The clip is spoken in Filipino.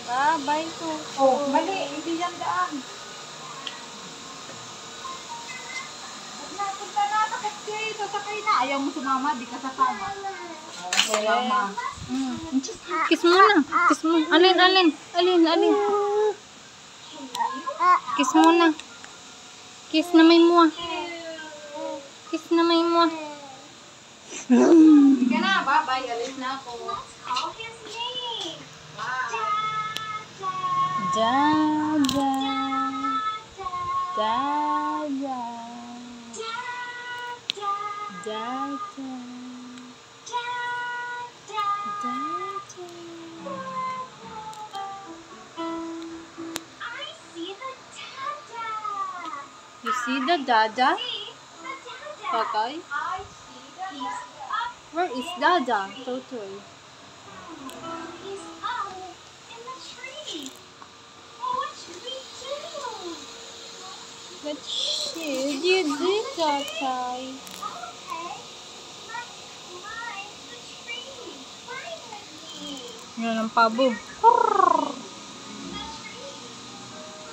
Bye to. Oh, mali. Hindi yan daan. Punta na. Takot dito. Sakay na. Ayaw mo sumama. Di ka sasama. Sumama. Kiss mo na. Kiss mo. Alin. Kiss mo na. Kiss na may mua. Kiss na may mua. Hindi ka na. Bye-bye. Alis na ako. Dada. Dada. Dada. You see the Dada? Totoy? Where is Dada? Totoy. He's up in the tree. What should we do? What should you do, Totoy? Okay, let's climb the tree. Climb with me. Yan ang pabo.